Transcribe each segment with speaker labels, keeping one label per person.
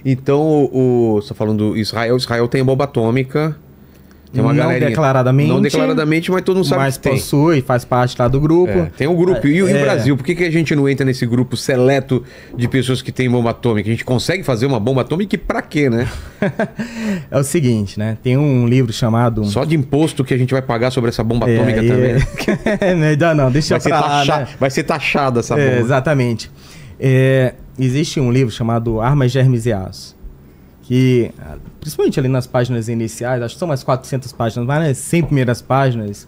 Speaker 1: Então, você tá falando do Israel tem bomba atômica. Tem uma
Speaker 2: não
Speaker 1: galerinha,
Speaker 2: declaradamente.
Speaker 1: não declaradamente, mas todo mundo sabe
Speaker 2: mas
Speaker 1: que tem.
Speaker 2: possui, faz parte lá do grupo.
Speaker 1: Tem um grupo. E o Brasil? Por que a gente não entra nesse grupo seleto de pessoas que têm bomba atômica? A gente consegue fazer uma bomba atômica e pra quê, né?
Speaker 2: É o seguinte, né? Tem um livro chamado...
Speaker 1: Só de imposto que a gente vai pagar sobre essa bomba atômica também.
Speaker 2: Não, deixa pra lá, né?
Speaker 1: Vai ser taxada essa bomba.
Speaker 2: Exatamente. Existe um livro chamado Armas, Germes e Aço, que, principalmente ali nas páginas iniciais, acho que são mais 400 páginas, mas nas 100 primeiras páginas,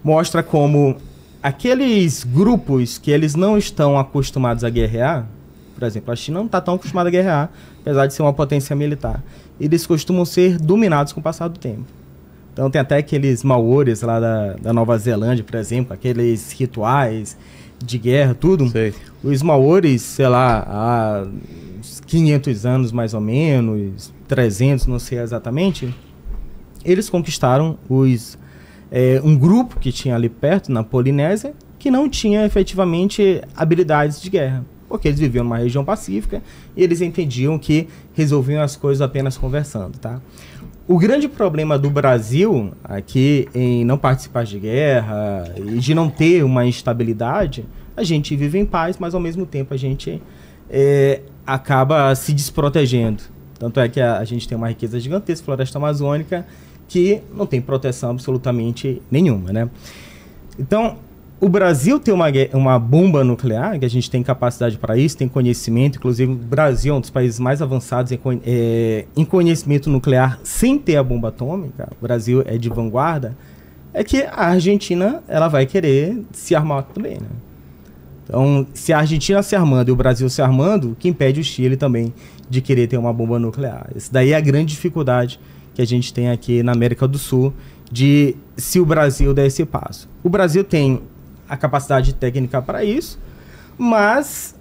Speaker 2: mostra como aqueles grupos que eles não estão acostumados a guerrear, por exemplo, a China não está tão acostumada a guerrear, apesar de ser uma potência militar, eles costumam ser dominados com o passar do tempo. Então tem até aqueles maores lá da Nova Zelândia, por exemplo, aqueles rituais de guerra, tudo.
Speaker 1: Sei.
Speaker 2: Os maores, sei lá, há 500 anos mais ou menos, 300, não sei exatamente, eles conquistaram um grupo que tinha ali perto, na Polinésia, que não tinha efetivamente habilidades de guerra, porque eles viviam numa região pacífica e eles entendiam que resolviam as coisas apenas conversando, tá? O grande problema do Brasil aqui em não participar de guerra e de não ter uma instabilidade, a gente vive em paz, mas ao mesmo tempo a gente acaba se desprotegendo. Tanto é que a gente tem uma riqueza gigantesca, floresta amazônica, que não tem proteção absolutamente nenhuma, né? Então, o Brasil tem uma bomba nuclear, que a gente tem capacidade para isso, tem conhecimento, inclusive o Brasil é um dos países mais avançados em conhecimento nuclear sem ter a bomba atômica. O Brasil é de vanguarda. É que a Argentina ela vai querer se armar também, né? Então, se a Argentina se armando e o Brasil se armando, o que impede o Chile também de querer ter uma bomba nuclear? Essa daí é a grande dificuldade que a gente tem aqui na América do Sul, de se o Brasil der esse passo. O Brasil tem a capacidade técnica para isso, mas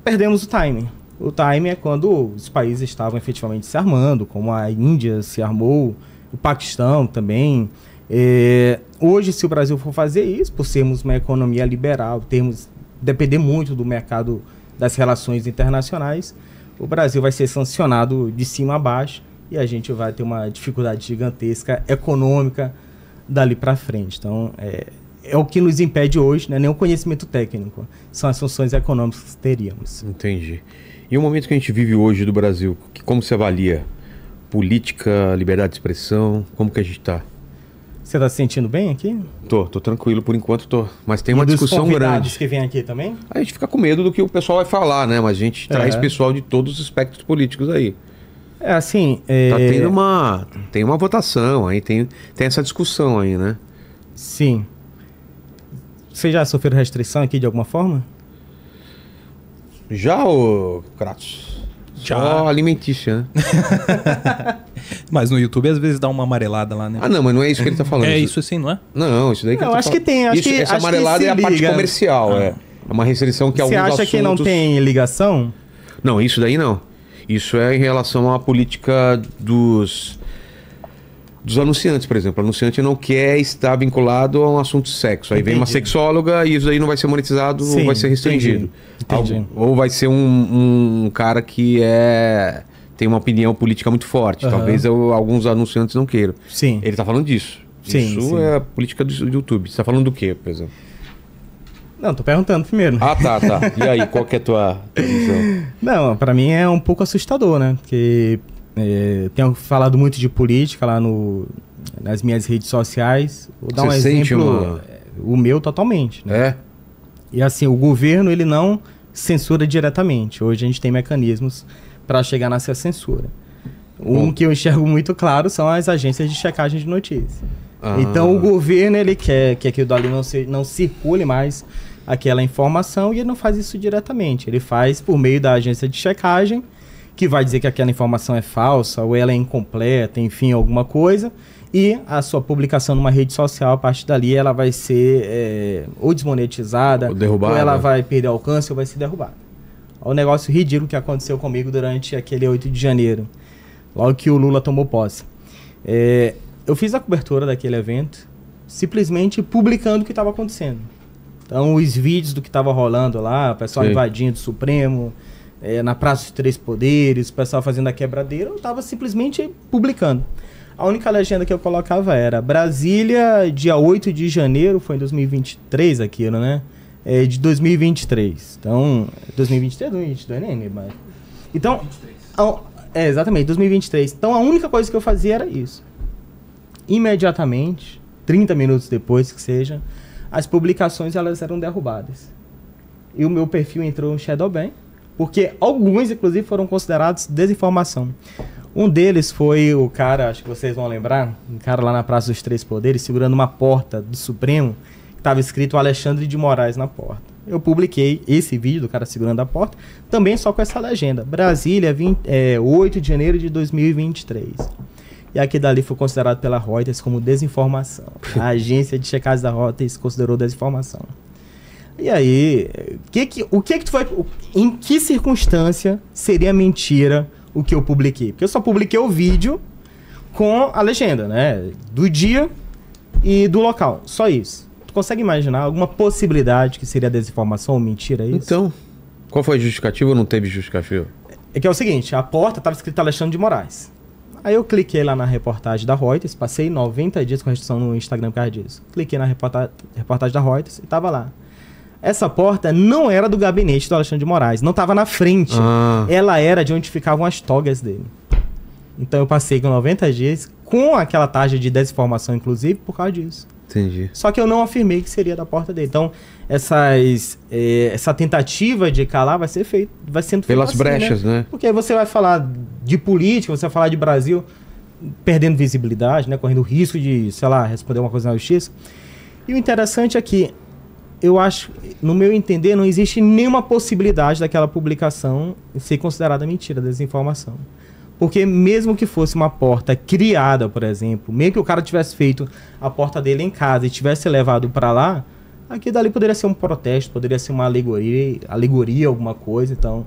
Speaker 2: perdemos o timing. O timing é quando os países estavam efetivamente se armando, como a Índia se armou, o Paquistão também. Hoje, se o Brasil for fazer isso, por sermos uma economia liberal, depender muito do mercado das relações internacionais, o Brasil vai ser sancionado de cima a baixo e a gente vai ter uma dificuldade gigantesca econômica dali para frente. Então, é o que nos impede hoje, né? Nem o conhecimento técnico, são as funções econômicas que teríamos.
Speaker 1: Entendi. E o momento que a gente vive hoje do Brasil, como você avalia? Política, liberdade de expressão, como que a gente está?
Speaker 2: Você está se sentindo bem aqui?
Speaker 1: Tô tranquilo por enquanto, tô. Mas tem uma discussão grande.
Speaker 2: Que vem aqui também?
Speaker 1: A gente fica com medo do que o pessoal vai falar, né? Mas a gente traz pessoal de todos os espectros políticos aí.
Speaker 2: Assim...
Speaker 1: Tá tendo tem uma votação aí, tem essa discussão aí, né?
Speaker 2: Sim. Você já sofreu restrição aqui de alguma forma?
Speaker 1: Já, ô Kratos? Só alimentícia, né?
Speaker 3: Mas no YouTube às vezes dá uma amarelada lá, né?
Speaker 1: Ah, não, mas não é isso que ele tá falando.
Speaker 3: É isso assim, não é?
Speaker 1: Não, isso daí que
Speaker 2: eu acho que tem.
Speaker 1: Essa amarelada é a parte comercial, é uma restrição que alguns assuntos...
Speaker 2: Você acha que não tem ligação?
Speaker 1: Não, isso daí não. Isso é em relação à política dos anunciantes, por exemplo. O anunciante não quer estar vinculado a um assunto de sexo. Aí vem uma sexóloga e isso aí não vai ser monetizado. Sim, ou vai ser restringido.
Speaker 2: Entendi.
Speaker 1: Ou vai ser um cara que tem uma opinião política muito forte. Talvez alguns anunciantes não queiram.
Speaker 2: Sim.
Speaker 1: Ele está falando disso. Isso é a política do YouTube. Você está falando do quê, por exemplo?
Speaker 2: Não, tô perguntando primeiro.
Speaker 1: Ah, tá. E aí, qual que é a tua visão?
Speaker 2: Não, pra mim é um pouco assustador, né? Porque tenho falado muito de política lá nas minhas redes sociais. Vou dar um exemplo, o meu totalmente, né? E assim, o governo, ele não censura diretamente. Hoje a gente tem mecanismos para chegar nessa censura. Um que eu enxergo muito claro são as agências de checagem de notícias. Então o governo, ele quer que aquilo dali não circule mais aquela informação e ele não faz isso diretamente. Ele faz por meio da agência de checagem, que vai dizer que aquela informação é falsa ou ela é incompleta, enfim, alguma coisa, e a sua publicação numa rede social, a partir dali, ela vai ser ou desmonetizada, ou ela vai perder alcance ou vai ser derrubada. Olha o negócio ridículo que aconteceu comigo durante aquele 8 de janeiro, logo que o Lula tomou posse. Eu fiz a cobertura daquele evento, simplesmente publicando o que estava acontecendo. Então, os vídeos do que estava rolando lá, o pessoal invadindo o Supremo, na Praça dos Três Poderes, o pessoal fazendo a quebradeira, eu tava simplesmente publicando. A única legenda que eu colocava era Brasília, dia 8 de janeiro, foi em 2023 aquilo, né? De 2023. Então, 2023, 2022, nem lembro mais. Então, exatamente, 2023. Então, a única coisa que eu fazia era isso. Imediatamente, 30 minutos depois que seja, as publicações elas eram derrubadas. E o meu perfil entrou no Shadowban, porque alguns, inclusive, foram considerados desinformação. Um deles foi o cara, acho que vocês vão lembrar, um cara lá na Praça dos Três Poderes, segurando uma porta do Supremo, que estava escrito Alexandre de Moraes na porta. Eu publiquei esse vídeo do cara segurando a porta, também só com essa legenda. Brasília, 8 de janeiro de 2023. E aqui dali foi considerado pela Reuters como desinformação. A agência de checagem da Reuters considerou desinformação. E aí, em que circunstância seria mentira o que eu publiquei? Porque eu só publiquei o vídeo com a legenda, né? Do dia e do local. Só isso. Tu consegue imaginar alguma possibilidade que seria desinformação ou mentira isso?
Speaker 1: Então, qual foi a justificativa ou não teve justificativa?
Speaker 2: É que é o seguinte, a porta estava escrita Alexandre de Moraes. Aí eu cliquei lá na reportagem da Reuters, passei 90 dias com restrição no Instagram por causa disso. Cliquei na reportagem da Reuters e tava lá. Essa porta não era do gabinete do Alexandre de Moraes, não estava na frente. Ela era de onde ficavam as togas dele. Então eu passei com 90 dias com aquela taxa de desinformação, inclusive, por causa disso.
Speaker 1: Entendi.
Speaker 2: Só que eu não afirmei que seria da porta dele. Então, essa tentativa de calar vai sendo feita
Speaker 1: pelas
Speaker 2: assim,
Speaker 1: brechas, né?
Speaker 2: Porque aí você vai falar de política, você vai falar de Brasil, perdendo visibilidade, né? Correndo o risco de, sei lá, responder uma coisa na justiça. E o interessante é que eu acho, no meu entender, não existe nenhuma possibilidade daquela publicação ser considerada mentira, desinformação. Porque mesmo que fosse uma porta criada, por exemplo, mesmo que o cara tivesse feito a porta dele em casa e tivesse levado para lá, aqui dali poderia ser um protesto, poderia ser uma alegoria, alguma coisa. Então,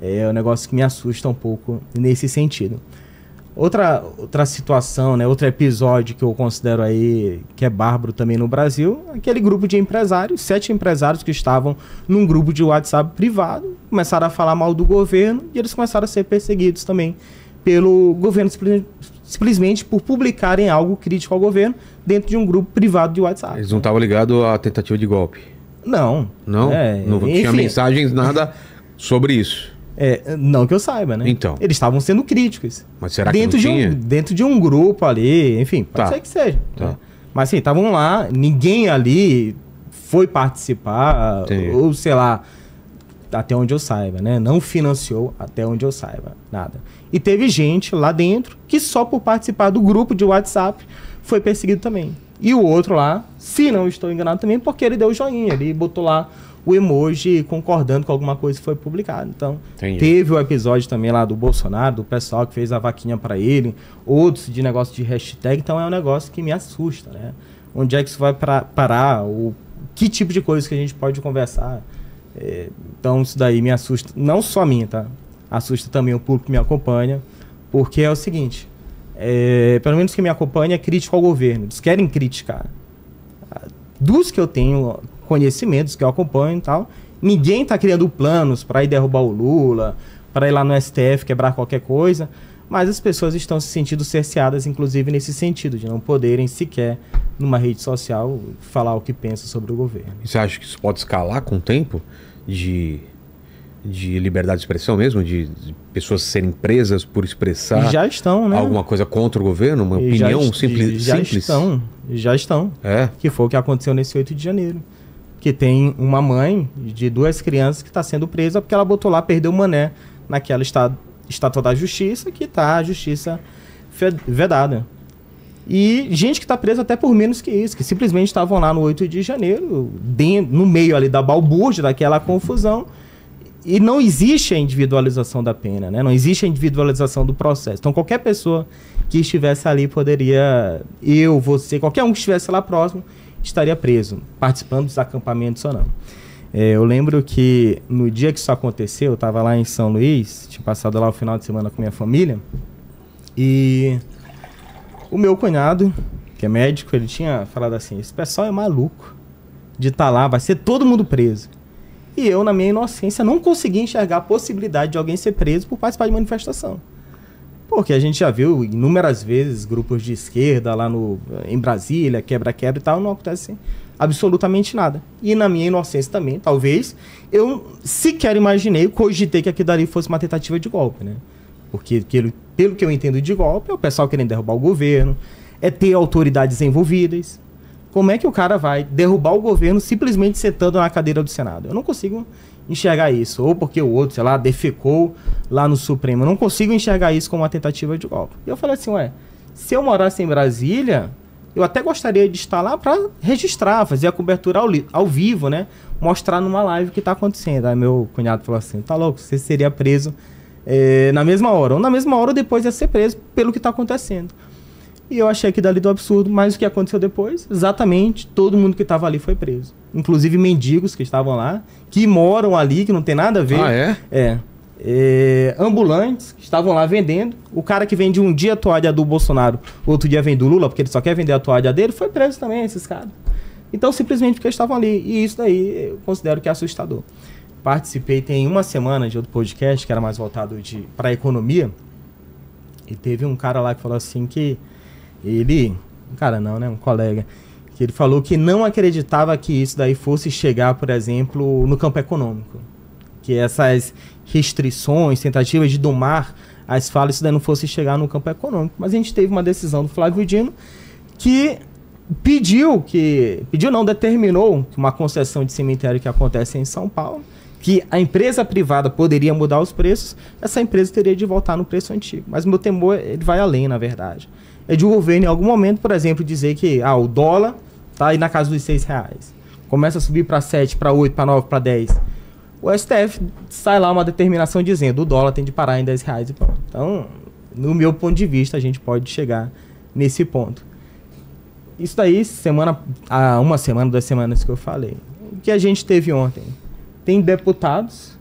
Speaker 2: é um negócio que me assusta um pouco nesse sentido. Outra situação, né, outro episódio que eu considero aí que é bárbaro também no Brasil, aquele grupo de empresários, 7 empresários que estavam num grupo de WhatsApp privado, começaram a falar mal do governo e eles começaram a ser perseguidos também pelo governo simplesmente por publicarem algo crítico ao governo dentro de um grupo privado de WhatsApp.
Speaker 1: Eles não estavam ligados à tentativa de golpe?
Speaker 2: Não.
Speaker 1: Não? Não tinha mensagens, nada sobre isso?
Speaker 2: Não que eu saiba, né?
Speaker 1: Então.
Speaker 2: Eles estavam sendo críticos.
Speaker 1: Mas será que não tinha?
Speaker 2: Dentro de um grupo ali, enfim, pode ser que seja.
Speaker 1: Tá.
Speaker 2: Né? Mas assim, estavam lá, ninguém ali foi participar, ou sei lá, até onde eu saiba, né? Não financiou, até onde eu saiba, nada. E teve gente lá dentro que só por participar do grupo de WhatsApp foi perseguido também. E o outro lá, se não estou enganado também, porque ele deu o joinha, ele botou lá o emoji concordando com alguma coisa que foi publicada. Então, teve o episódio também lá do Bolsonaro, do pessoal que fez a vaquinha para ele, outros de negócio de hashtag. Então, é um negócio que me assusta, né? Onde é que isso vai parar? Que tipo de coisa que a gente pode conversar? Então, isso daí me assusta. Não só a mim, tá? Assusta também o público que me acompanha, porque é o seguinte, pelo menos que me acompanha é crítico ao governo. Eles querem criticar. Dos que eu tenho conhecimentos, que eu acompanho e tal, ninguém está criando planos para ir derrubar o Lula, para ir lá no STF quebrar qualquer coisa, mas as pessoas estão se sentindo cerceadas, inclusive nesse sentido, de não poderem sequer, numa rede social, falar o que pensam sobre o governo.
Speaker 1: E você acha que isso pode escalar com o tempo de liberdade de expressão mesmo? De pessoas serem presas por expressar
Speaker 2: já estão, né?
Speaker 1: Alguma coisa contra o governo? Uma opinião simples?
Speaker 2: Já estão. Que foi o que aconteceu nesse 8 de janeiro. Que tem uma mãe de 2 crianças que está sendo presa porque ela botou lá, perdeu o mané naquela estátua da justiça, que está a justiça vedada. E gente que está presa até por menos que isso, que simplesmente estavam lá no 8 de janeiro, no meio ali da balbúrdia, daquela confusão, e não existe a individualização da pena, né? Não existe a individualização do processo. Então qualquer pessoa que estivesse ali poderia, você, qualquer um que estivesse lá próximo, estaria preso, participando dos acampamentos ou não. Eu lembro que no dia que isso aconteceu, eu estava lá em São Luís, tinha passado lá o final de semana com minha família, e o meu cunhado, que é médico, ele tinha falado assim, esse pessoal é maluco de estar lá, vai ser todo mundo preso. E eu, na minha inocência, não consegui enxergar a possibilidade de alguém ser preso por participar de manifestação. Porque a gente já viu inúmeras vezes grupos de esquerda lá em Brasília, quebra-quebra e tal, não acontece absolutamente nada. E na minha inocência também, talvez, eu sequer imaginei, cogitei que aquilo dali fosse uma tentativa de golpe, né? Porque pelo que eu entendo de golpe, é o pessoal querendo derrubar o governo, é ter autoridades envolvidas. Como é que o cara vai derrubar o governo simplesmente sentando na cadeira do Senado? Eu não consigo enxergar isso. Ou porque o outro, sei lá, defecou lá no Supremo. Eu não consigo enxergar isso como uma tentativa de golpe. E eu falei assim, se eu morasse em Brasília, eu até gostaria de estar lá para registrar, fazer a cobertura ao vivo, né? Mostrar numa live o que está acontecendo. Aí meu cunhado falou assim, tá louco, você seria preso na mesma hora. Ou na mesma hora ou depois ia ser preso pelo que está acontecendo. E eu achei que dali do absurdo, mas o que aconteceu depois? Exatamente, todo mundo que estava ali foi preso. Inclusive mendigos que estavam lá, que moram ali, que não tem nada a ver.
Speaker 1: Ah, é?
Speaker 2: Ambulantes que estavam lá vendendo. O cara que vende um dia a toalha do Bolsonaro, outro dia vende do Lula, porque ele só quer vender a toalha dele, foi preso também, esses caras. Então, simplesmente porque eles estavam ali. E isso daí eu considero que é assustador. Participei tem uma semana de outro podcast, que era mais voltado para a economia, e teve um cara lá que falou assim que um colega, que ele falou que não acreditava que isso daí fosse chegar, por exemplo, no campo econômico. Que essas restrições, tentativas de domar as falas, isso daí não fosse chegar no campo econômico. Mas a gente teve uma decisão do Flávio Dino que determinou uma concessão de cemitério que acontece em São Paulo, que a empresa privada poderia mudar os preços, essa empresa teria de voltar no preço antigo. Mas meu temor, ele vai além, na verdade. É de o governo, em algum momento, por exemplo, dizer que o dólar está aí na casa dos R$6. Começa a subir para 7, para 8, para 9, para 10. O STF sai lá uma determinação dizendo o dólar tem de parar em R$10 e pronto. Então, no meu ponto de vista, a gente pode chegar nesse ponto. Isso daí, uma semana, 2 semanas que eu falei. O que a gente teve ontem? Tem deputados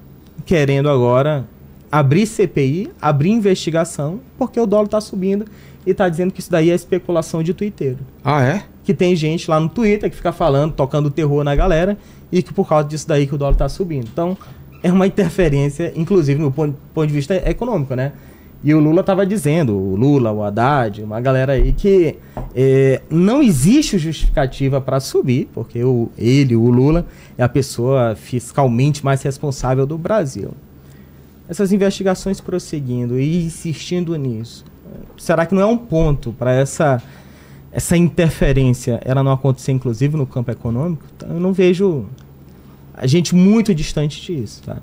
Speaker 2: querendo agora abrir CPI, abrir investigação, porque o dólar está subindo e está dizendo que isso daí é especulação de tuiteiro.
Speaker 1: Ah, é?
Speaker 2: Que tem gente lá no Twitter que fica falando, tocando terror na galera, e que por causa disso daí que o dólar está subindo. Então, é uma interferência, inclusive no ponto de vista econômico, né? E o Lula estava dizendo, o Haddad, uma galera aí, que não existe justificativa para subir, porque o Lula, é a pessoa fiscalmente mais responsável do Brasil. Essas investigações prosseguindo e insistindo nisso, será que não é um ponto para essa interferência ela não acontecer, inclusive, no campo econômico? Então, eu não vejo a gente muito distante disso, tá?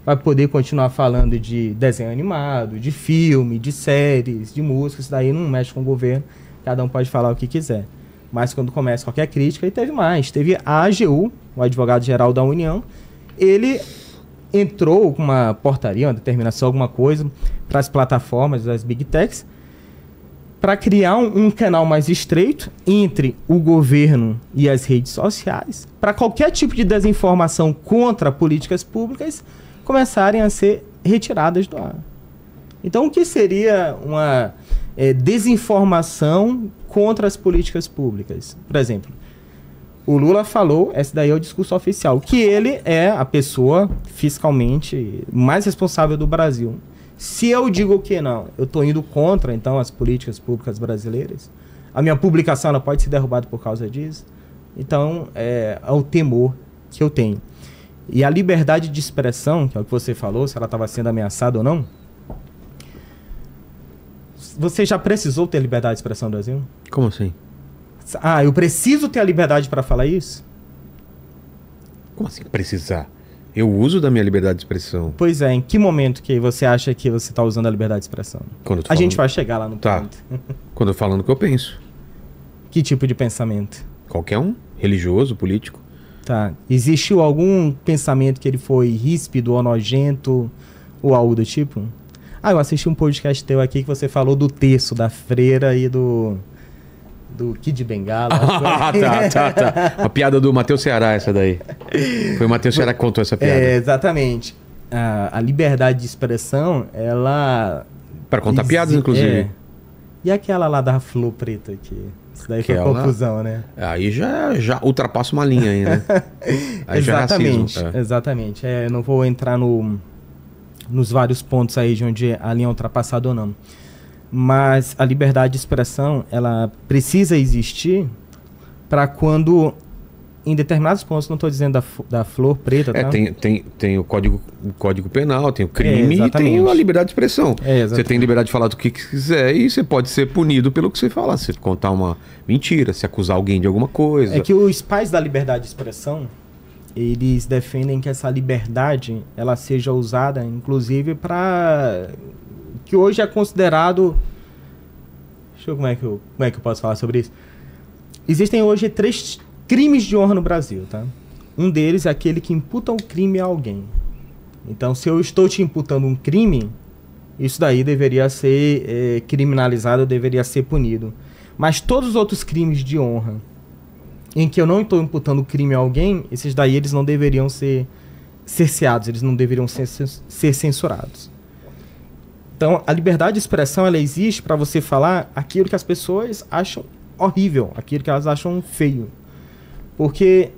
Speaker 2: Vai poder continuar falando de desenho animado, de filme, de séries, de música, isso daí não mexe com o governo, cada um pode falar o que quiser. Mas quando começa qualquer crítica, e teve a AGU, o advogado-geral da União, ele entrou com uma portaria, uma determinação, alguma coisa, para as plataformas das Big Techs, para criar um canal mais estreito entre o governo e as redes sociais, para qualquer tipo de desinformação contra políticas públicas começarem a ser retiradas do ar. Então, o que seria uma desinformação contra as políticas públicas? Por exemplo, o Lula falou, esse daí é o discurso oficial, que ele é a pessoa fiscalmente mais responsável do Brasil. Se eu digo que não, eu estou indo contra, então, as políticas públicas brasileiras, a minha publicação ela pode ser derrubada por causa disso. Então, é o temor que eu tenho. E a liberdade de expressão, que é o que você falou, se ela estava sendo ameaçada ou não, você já precisou ter liberdade de expressão no Brasil?
Speaker 1: Como assim?
Speaker 2: Eu preciso ter a liberdade para falar isso?
Speaker 1: Como assim precisar? Eu uso da minha liberdade de expressão.
Speaker 2: Pois é, em que momento que você acha que você está usando a liberdade de expressão?
Speaker 1: A
Speaker 2: gente vai chegar lá no
Speaker 1: ponto. Quando eu falando o que eu penso.
Speaker 2: Que tipo de pensamento?
Speaker 1: Qualquer um. Religioso, político.
Speaker 2: Tá. Existiu algum pensamento que ele foi ríspido ou nojento ou algo do tipo? Eu assisti um podcast teu aqui que você falou do terço da freira e do Kid Bengala.
Speaker 1: Tá. A piada do Matheus Ceará, essa daí. Foi o Matheus Ceará que contou essa piada.
Speaker 2: Exatamente. A liberdade de expressão, ela...
Speaker 1: Para contar piadas, inclusive.
Speaker 2: E aquela lá da flor preta aqui? Isso daí foi confusão, né?
Speaker 1: Aí já ultrapassa uma linha aí, né? Aí
Speaker 2: exatamente,
Speaker 1: já é racismo.
Speaker 2: exatamente. Eu não vou entrar nos vários pontos aí de onde a linha é ultrapassada ou não. Mas a liberdade de expressão, ela precisa existir para quando, em determinados pontos, não estou dizendo da flor preta, tá?
Speaker 1: Tem o código penal, tem o crime e tem a liberdade de expressão. Você tem liberdade de falar do que quiser e você pode ser punido pelo que você falar. Se contar uma mentira, se acusar alguém de alguma coisa.
Speaker 2: É que os pais da liberdade de expressão, eles defendem que essa liberdade ela seja usada, inclusive, para... que hoje é considerado... Deixa eu ver como é que eu posso falar sobre isso. Existem hoje 3 crimes de honra no Brasil, tá? Um deles é aquele que imputa um crime a alguém. Então, se eu estou te imputando um crime, isso daí deveria ser criminalizado, deveria ser punido. Mas todos os outros crimes de honra, em que eu não estou imputando crime a alguém, esses daí eles não deveriam ser cerceados, eles não deveriam ser censurados. Então, a liberdade de expressão, ela existe para você falar aquilo que as pessoas acham horrível, aquilo que elas acham feio. Porque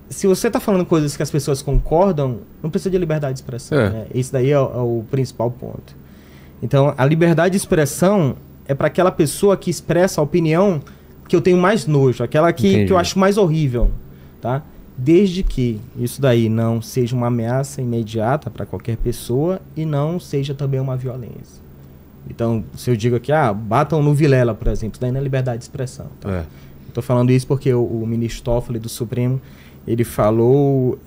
Speaker 2: se você está falando coisas que as pessoas concordam, não precisa de liberdade de expressão. Né? Esse daí é o principal ponto. Então, a liberdade de expressão é para aquela pessoa que expressa a opinião que eu tenho mais nojo, aquela que eu acho mais horrível, tá? Desde que isso daí não seja uma ameaça imediata para qualquer pessoa e não seja também uma violência. Então, se eu digo aqui, batam no Vilela, por exemplo, isso daí não é liberdade de expressão. Tá? Estou falando isso porque o ministro Toffoli do Supremo, ele falou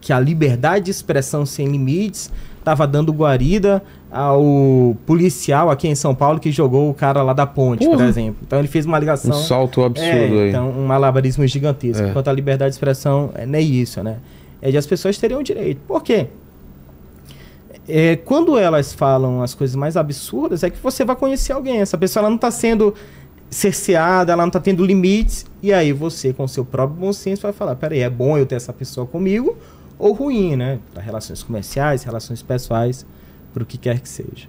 Speaker 2: que a liberdade de expressão sem limites estava dando guarida ao policial aqui em São Paulo que jogou o cara lá da ponte, por exemplo. Então ele fez uma ligação...
Speaker 1: Um salto absurdo aí.
Speaker 2: Então um malabarismo gigantesco. Enquanto a liberdade de expressão não é isso, né? É de as pessoas terem o direito. Por quê? Quando elas falam as coisas mais absurdas, é que você vai conhecer alguém. Essa pessoa ela não está sendo cerceada, ela não está tendo limites. E aí você, com o seu próprio bom senso, vai falar, peraí, é bom eu ter essa pessoa comigo ou ruim, né? Para relações comerciais, relações pessoais, para o que quer que seja.